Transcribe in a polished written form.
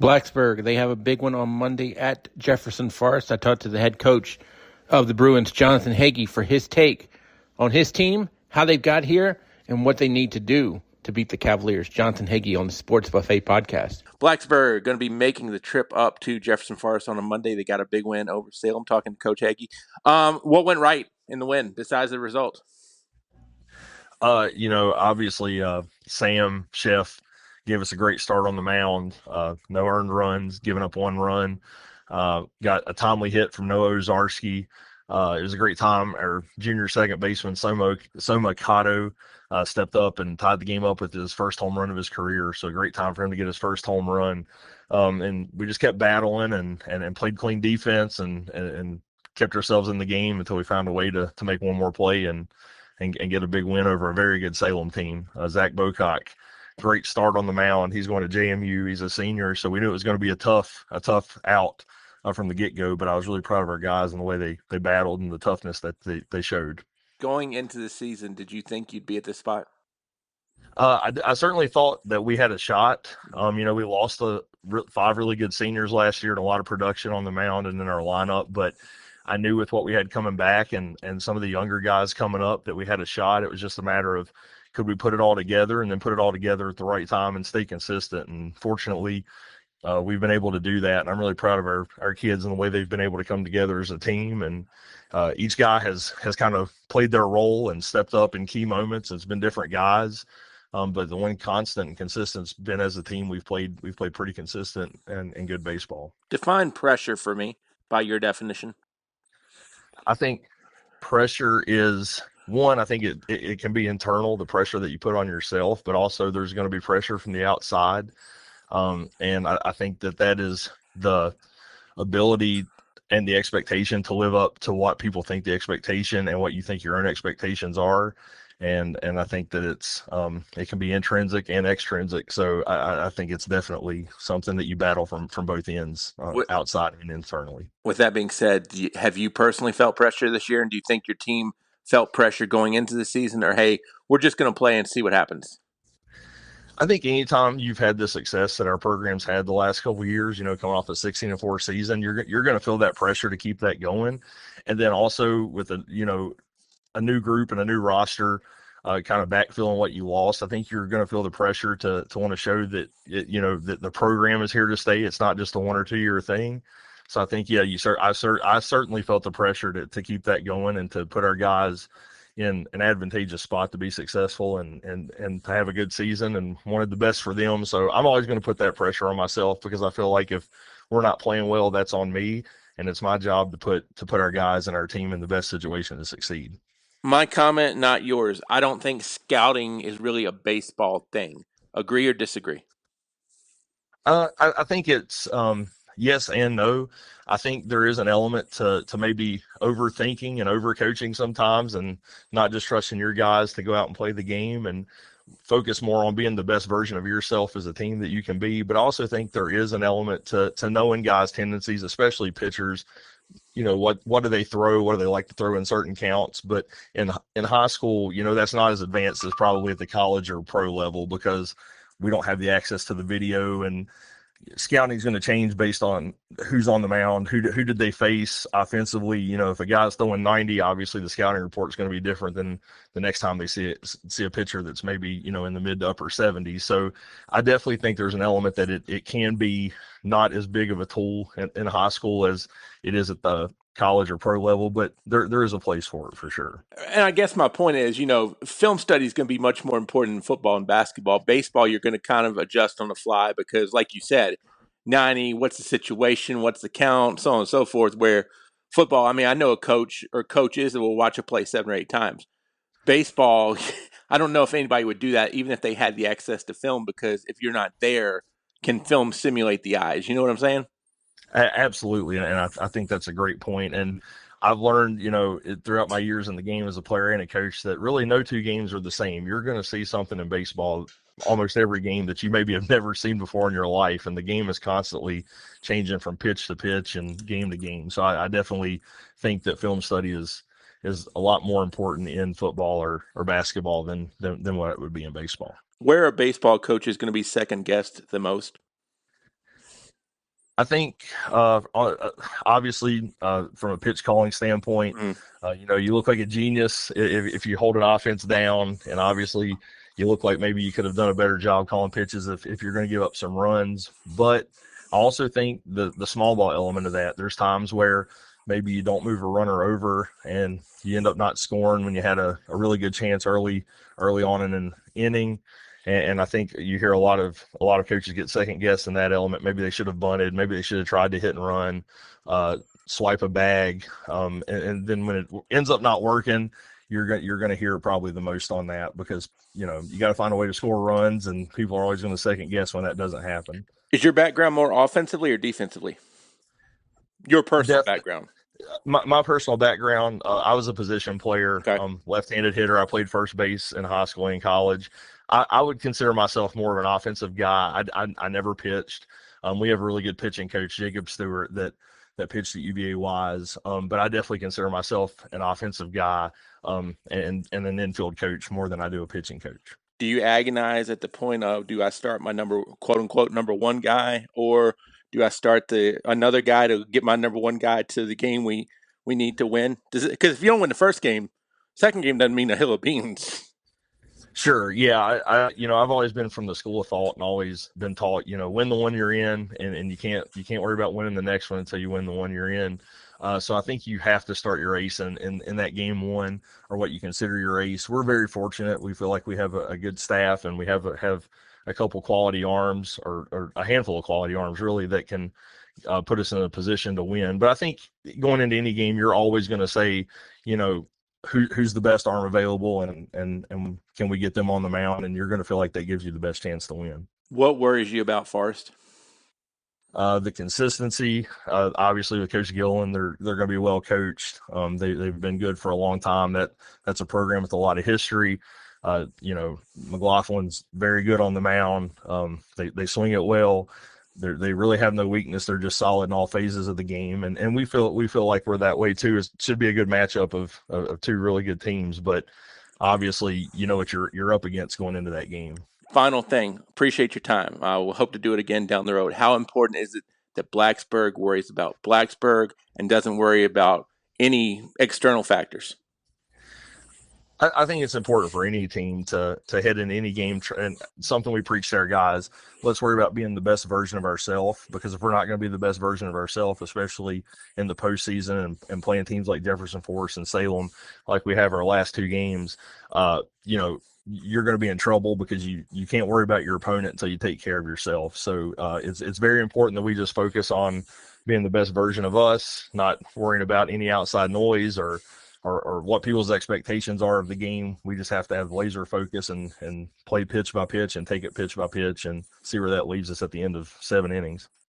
Blacksburg, they have a big one on Monday at Jefferson Forest. I talked to the head coach of the Bruins, Jonathan Hagee, for his take on his team, how they've got here, and what they need to do to beat the Cavaliers. Jonathan Hagee on the Sports Buffet podcast. Blacksburg going to be making the trip up to Jefferson Forest on a Monday. They got a big win over Salem. Talking to Coach Hagee. What went right in the win besides the result? Obviously, Sam Chef gave us a great start on the mound. No earned runs, giving up one run. Got a timely hit from Noah Ozarski. It was a great time. Our junior second baseman, Soma Kato, stepped up and tied the game up with his first home run of his career. So a great time for him to get his first home run. And we just kept battling and played clean defense and kept ourselves in the game until we found a way to make one more play and get a big win over a very good Salem team. Zach Bocock, great start on the mound. He's going to JMU. He's a senior, so we knew it was going to be a tough out from the get-go, but I was really proud of our guys and the way they battled and the toughness that they showed. Going into the season, did you think you'd be at this spot? I certainly thought that we had a shot. We lost 5 really good seniors last year and a lot of production on the mound and in our lineup, but I knew with what we had coming back and some of the younger guys coming up that we had a shot. It was just a matter of could we put it all together and then put it all together at the right time and stay consistent. And fortunately, we've been able to do that. And I'm really proud of our kids and the way they've been able to come together as a team. And each guy has kind of played their role and stepped up in key moments. It's been different guys. But the one constant and consistent has been as a team, we've played pretty consistent and good baseball. Define pressure for me by your definition. I think pressure is one. I think it can be internal, the pressure that you put on yourself, but also there's going to be pressure from the outside. And I think that is the ability and the expectation to live up to what people think the expectation and what you think your own expectations are. And I think that it can be intrinsic and extrinsic. So I think it's definitely something that you battle from both ends, outside and internally. With that being said, have you personally felt pressure this year? And do you think your team felt pressure going into the season? Or, hey, we're just going to play and see what happens? I think anytime you've had the success that our program's had the last couple of years, coming off a 16-4 season, you're going to feel that pressure to keep that going. And then also with a new group and a new roster, kind of backfilling what you lost, I think you're going to feel the pressure to want to show that that the program is here to stay. It's not just a 1 or 2 year thing. So I think I certainly felt the pressure to keep that going and to put our guys in an advantageous spot to be successful and to have a good season, and wanted the best for them. So I'm always going to put that pressure on myself because I feel like if we're not playing well, that's on me, and it's my job to put our guys and our team in the best situation to succeed. My comment, not yours. I don't think scouting is really a baseball thing. Agree or disagree? I think it's yes and no. I think there is an element to maybe overthinking and overcoaching sometimes, and not just trusting your guys to go out and play the game and focus more on being the best version of yourself as a team that you can be. But I also think there is an element to knowing guys' tendencies, especially pitchers. What do they throw? What do they like to throw in certain counts? But in high school, that's not as advanced as probably at the college or pro level, because we don't have the access to the video, and scouting is going to change based on who's on the mound, who did they face offensively. If a guy's throwing 90, obviously the scouting report is going to be different than the next time they see a pitcher that's maybe in the mid to upper 70s. So I definitely think there's an element that it can be not as big of a tool in high school as it is at the college or pro level, but there is a place for it for sure. And I guess my point is, film study is going to be much more important than football and basketball. Baseball, you're going to kind of adjust on the fly because, like you said, 90, what's the situation, what's the count, so on and so forth, where football, I know a coach or coaches that will watch a play 7 or 8 times. Baseball, I don't know if anybody would do that even if they had the access to film, because if you're not there, can film simulate the eyes? You know what I'm saying? Absolutely, and I think that's a great point. And I've learned, throughout my years in the game as a player and a coach, that really no 2 games are the same. You're going to see something in baseball almost every game that you maybe have never seen before in your life, and the game is constantly changing from pitch to pitch and game to game. So I definitely think that film study is a lot more important in football or basketball than what it would be in baseball. Where are baseball coaches going to be second guessed the most? I think obviously from a pitch calling standpoint, Mm. you look like a genius if you hold an offense down, and obviously you look like maybe you could have done a better job calling pitches if you're going to give up some runs. But I also think the small ball element of that. There's times where maybe you don't move a runner over and you end up not scoring when you had a really good chance early on in an inning. And I think you hear a lot of coaches get second guessed in that element. Maybe they should have bunted. Maybe they should have tried to hit and run, swipe a bag, and then when it ends up not working, you're gonna hear probably the most on that, because you got to find a way to score runs, and people are always going to second guess when that doesn't happen. Is your background more offensively or defensively? Your personal Def- background. my personal background, I was a position player, Okay. left-handed hitter. I played first base in high school and college. I would consider myself more of an offensive guy. I never pitched. We have a really good pitching coach, Jacob Stewart, that pitched at UVA Wise. But I definitely consider myself an offensive guy, and an infield coach more than I do a pitching coach. Do you agonize at the point of, do I start my number, quote unquote, number one guy, or do I start the another guy to get my number one guy to the game we need to win? Because if you don't win the first game, second game doesn't mean a hill of beans. Sure. Yeah. I've always been from the school of thought and always been taught, win the one you're in, and you can't worry about winning the next one until you win the one you're in. So I think you have to start your ace in that game one, or what you consider your ace. We're very fortunate. We feel like we have a good staff, and we have a couple quality arms, or a handful of quality arms really, that can put us in a position to win. But I think going into any game, you're always going to say, you know, who's the best arm available, and can we get them on the mound, and you're going to feel like that gives you the best chance to win. What worries you about Forest? The consistency, obviously with Coach Gillen, they're going to be well coached. They've been good for a long time. That's a program with a lot of history. McLaughlin's very good on the mound. They swing it well. They really have no weakness. They're just solid in all phases of the game, and we feel like we're that way too. It should be a good matchup of two really good teams, but obviously you know what you're up against going into that game. Final thing, appreciate your time. We'll hope to do it again down the road. How important is it that Blacksburg worries about Blacksburg and doesn't worry about any external factors? I think it's important for any team to head in any game, and something we preach to our guys. Let's worry about being the best version of ourselves, because if we're not going to be the best version of ourselves, especially in the postseason, and playing teams like Jefferson Forest and Salem, like we have our last two games, you're going to be in trouble, because you can't worry about your opponent until you take care of yourself. So it's very important that we just focus on being the best version of us, not worrying about any outside noise, or what people's expectations are of the game. We just have to have laser focus, and play pitch by pitch, and take it pitch by pitch, and see where that leaves us at the end of 7 innings.